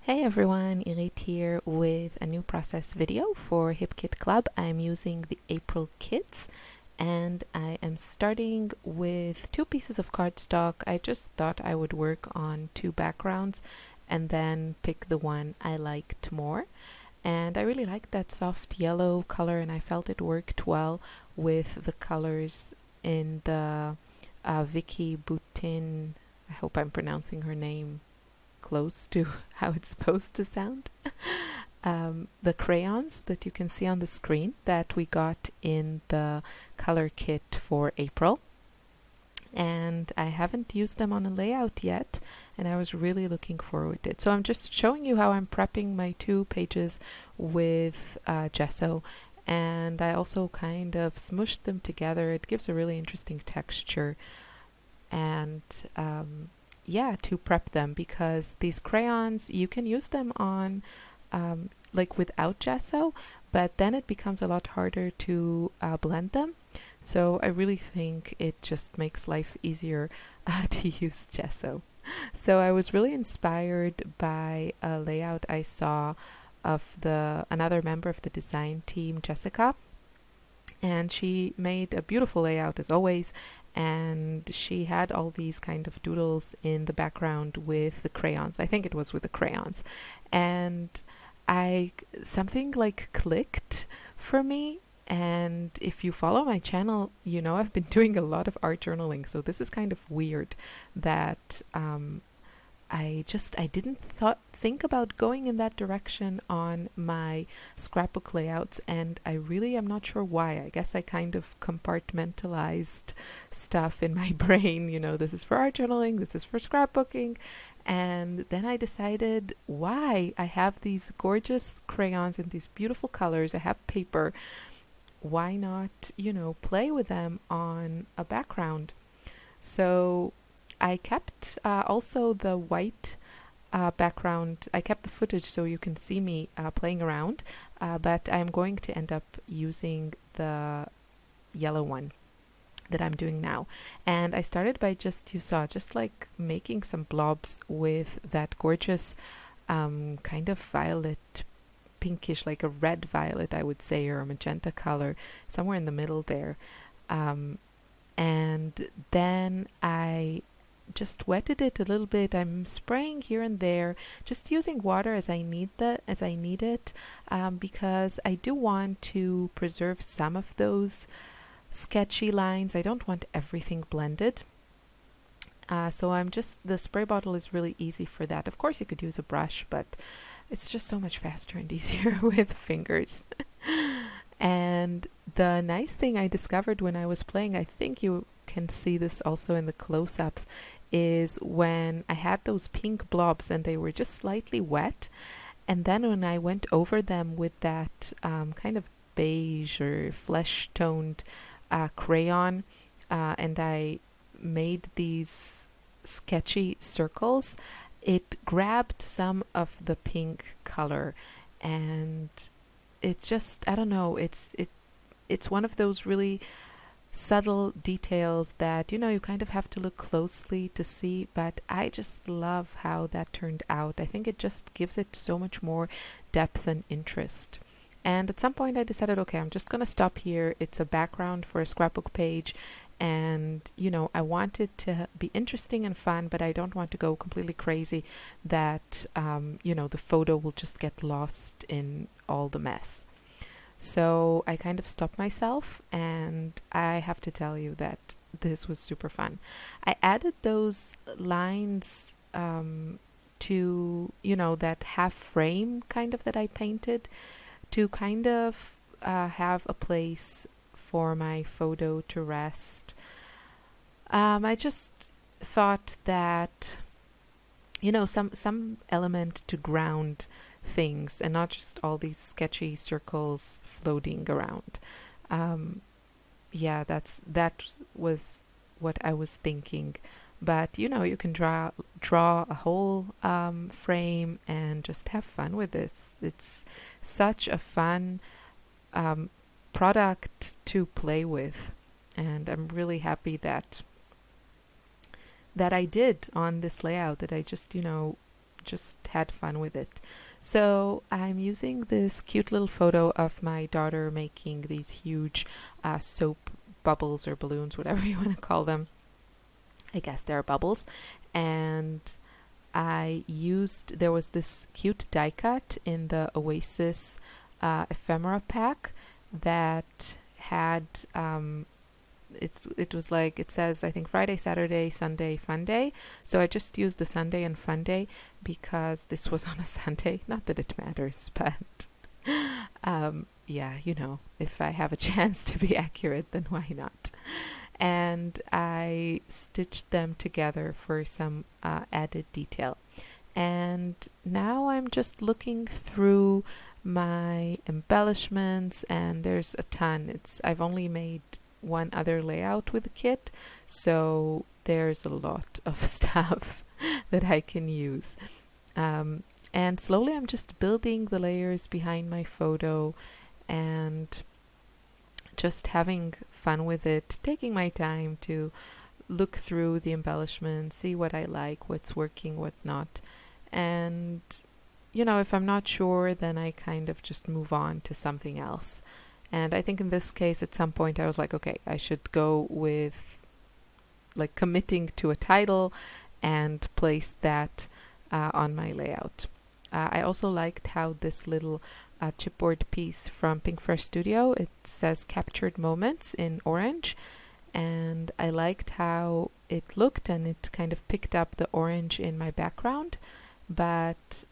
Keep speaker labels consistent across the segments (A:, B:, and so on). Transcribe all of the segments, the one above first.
A: Hey everyone, Irit here with a new process video for Hip Kit Club. I'm using the April kits and I am starting with two pieces of cardstock. I just thought I would work on two backgrounds and then pick the one I liked more. And I really liked that soft yellow color and I felt it worked well with the colors in the Vicki Boutin, I hope I'm pronouncing her name close to how it's supposed to sound. The crayons that you can see on the screen that we got in the color kit for April. And I haven't used them on a layout yet, and I was really looking forward to it. So I'm just showing you how I'm prepping my two pages with gesso, and I also kind of smushed them together. It gives a really interesting texture, and yeah, to prep them, because these crayons you can use them on like without gesso, but then it becomes a lot harder to blend them. So I really think it just makes life easier to use gesso. So I was really inspired by a layout I saw of another member of the design team, Jessica, and she made a beautiful layout as always, and she had all these kind of doodles in the background with the crayons. I think it was with the crayons, and I something like clicked for me. And if you follow my channel, you know I've been doing a lot of art journaling, so this is kind of weird that I didn't think about going in that direction on my scrapbook layouts, and I really am not sure why. I guess I kind of compartmentalized stuff in my brain. You know, this is for art journaling, this is for scrapbooking, and then I decided, why? I have these gorgeous crayons in these beautiful colors, I have paper. Why not, you know, play with them on a background? So I kept also the white background. I kept the footage so you can see me playing around, but I'm going to end up using the yellow one that I'm doing now. And I started by you saw, just like making some blobs with that gorgeous kind of violet, pinkish, like a red violet, I would say, or a magenta color, somewhere in the middle there. And then I just wetted it a little bit. I'm spraying here and there, just using water as I need it, because I do want to preserve some of those sketchy lines. I don't want everything blended. So the spray bottle is really easy for that. Of course, you could use a brush, but it's just so much faster and easier with fingers. And the nice thing I discovered when I was playing, I think you can see this also in the close-ups, is when I had those pink blobs and they were just slightly wet, and then when I went over them with that kind of beige or flesh-toned crayon, and I made these sketchy circles, it grabbed some of the pink color, and it just, I don't know, it's one of those really subtle details that, you know, you kind of have to look closely to see, but I just love how that turned out. I think it just gives it so much more depth and interest. And at some point I decided, okay, I'm just going to stop here. It's a background for a scrapbook page, and, you know, I want it to be interesting and fun, but I don't want to go completely crazy that, you know, the photo will just get lost in all the mess. So I kind of stopped myself, and I have to tell you that this was super fun. I added those lines to, you know, that half frame kind of that I painted to kind of have a place for my photo to rest. I just thought that, you know, some element to ground things and not just all these sketchy circles floating around. Yeah, that was what I was thinking. But, you know, you can draw a whole frame and just have fun with this. It's such a fun product to play with, and I'm really happy that I did on this layout, that I just, you know, just had fun with it. So I'm using this cute little photo of my daughter making these huge soap bubbles or balloons, whatever you want to call them. I guess they're bubbles. And there was this cute die cut in the Oasis ephemera pack that had it was like, it says, I think, Friday, Saturday, Sunday, Fun Day. So I just used the Sunday and Fun Day because this was on a Sunday. Not that it matters, but yeah, if I have a chance to be accurate, then why not? And I stitched them together for some added detail. And now I'm just looking through my embellishments, and there's a ton. I've only made one other layout with the kit, so there's a lot of stuff that I can use. And slowly I'm just building the layers behind my photo and just having fun with it, taking my time to look through the embellishments, see what I like, what's working, what not. And, if I'm not sure, then I kind of just move on to something else. And I think in this case, at some point, I was like, okay, I should go with like committing to a title and place that on my layout. I also liked how this little chipboard piece from Pink Fresh Studio, it says Captured Moments in orange. And I liked how it looked, and it kind of picked up the orange in my background. But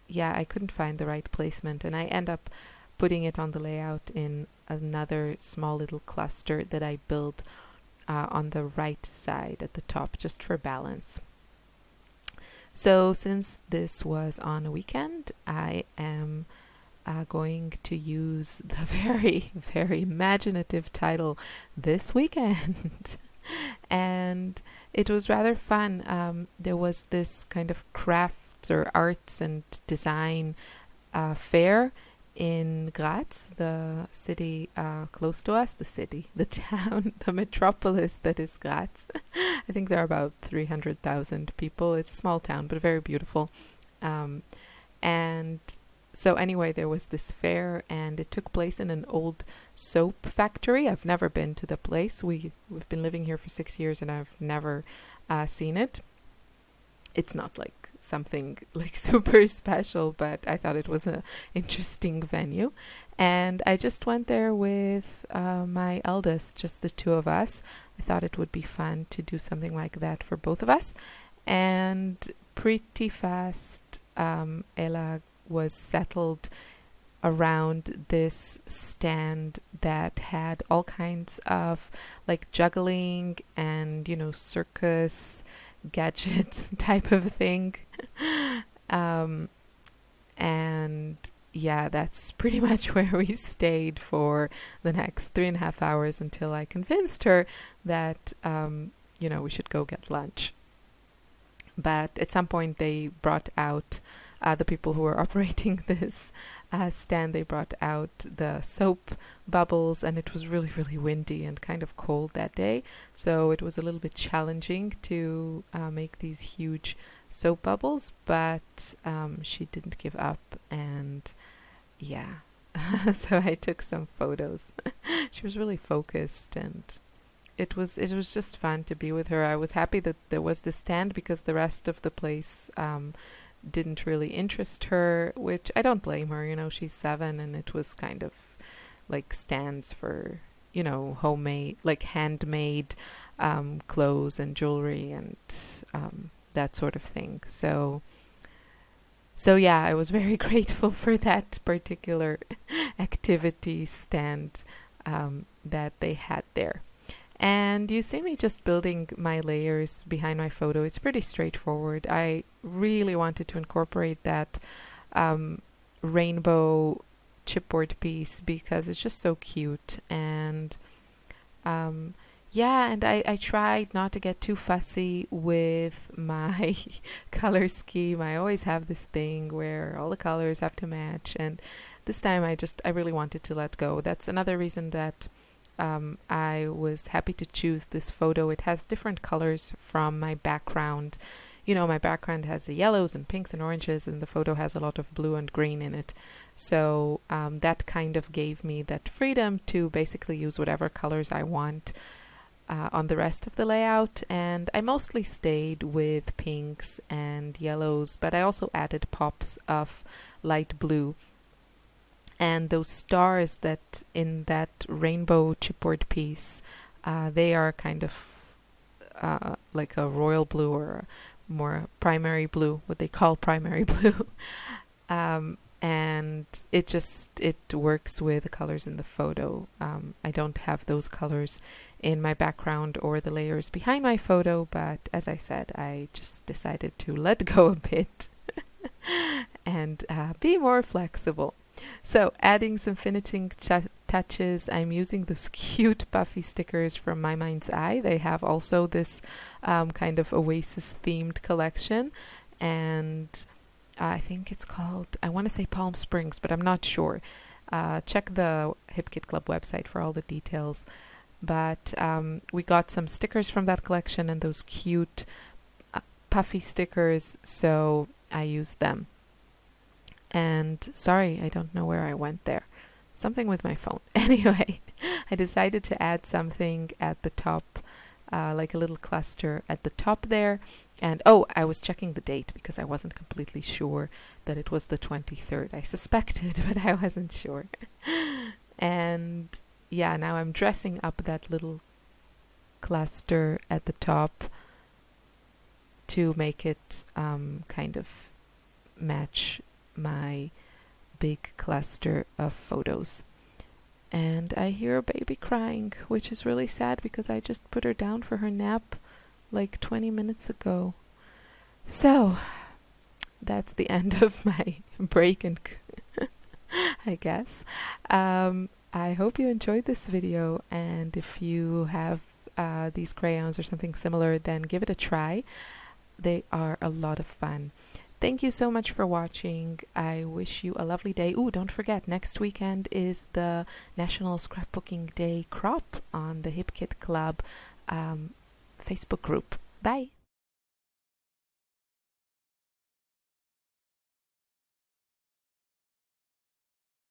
A: yeah, I couldn't find the right placement, and I end up putting it on the layout in another small little cluster that I built on the right side at the top, just for balance. So since this was on a weekend, I am going to use the very, very imaginative title This Weekend. And it was rather fun. There was this kind of crafts or arts and design fair in Graz, the city close to us, the town, the metropolis that is Graz. I think there are about 300,000 people. It's a small town, but very beautiful. And so anyway, there was this fair, and it took place in an old soap factory. I've never been to the place. We've been living here for 6 years, and I've never seen it. It's not like something like super special, but I thought it was an interesting venue. And I just went there with my eldest, just the two of us. I thought it would be fun to do something like that for both of us. And pretty fast, Ella was settled around this stand that had all kinds of like juggling and, circus gadgets type of thing. And yeah, that's pretty much where we stayed for the next 3.5 hours until I convinced her that, we should go get lunch. But at some point they brought out the people who were operating this stand, they brought out the soap bubbles, and it was really, really windy and kind of cold that day. So it was a little bit challenging to make these huge soap bubbles, but she didn't give up, and yeah. So I took some photos. She was really focused, and it was just fun to be with her. I was happy that there was this stand because the rest of the place didn't really interest her, which I don't blame her. She's 7, and it was kind of like stands for, homemade, like handmade clothes and jewelry and that sort of thing. So yeah, I was very grateful for that particular activity stand that they had there. And you see me just building my layers behind my photo. It's pretty straightforward. I really wanted to incorporate that rainbow chipboard piece because it's just so cute. And yeah, and I tried not to get too fussy with my color scheme. I always have this thing where all the colors have to match. And this time I really wanted to let go. That's another reason that I was happy to choose this photo. It has different colors from my background. you know, my background has the yellows and pinks and oranges, and the photo has a lot of blue and green in it. So that kind of gave me that freedom to basically use whatever colors I want on the rest of the layout. And I mostly stayed with pinks and yellows, but I also added pops of light blue. And those stars that in that rainbow chipboard piece, they are kind of like a royal blue or more primary blue, what they call primary blue. And it works with the colors in the photo. I don't have those colors in my background or the layers behind my photo, but as I said, I just decided to let go a bit and be more flexible. So adding some finishing touches, I'm using those cute puffy stickers from My Mind's Eye. They have also this kind of Oasis themed collection, and I think it's called, I want to say Palm Springs, but I'm not sure. Check the HipKit Club website for all the details. But we got some stickers from that collection and those cute puffy stickers, so I used them. And sorry, I don't know where I went there. Something with my phone. Anyway, I decided to add something at the top, like a little cluster at the top there. And oh, I was checking the date because I wasn't completely sure that it was the 23rd. I suspected, but I wasn't sure. And yeah, now I'm dressing up that little cluster at the top to make it kind of match my big cluster of photos. And I hear a baby crying, which is really sad because I just put her down for her nap like 20 minutes ago. So that's the end of my break and I guess. I hope you enjoyed this video, and if you have these crayons or something similar, then give it a try. They are a lot of fun. Thank you so much for watching. I wish you a lovely day. Ooh, don't forget, next weekend is the National Scrapbooking Day crop on the HipKit Club Facebook group. Bye.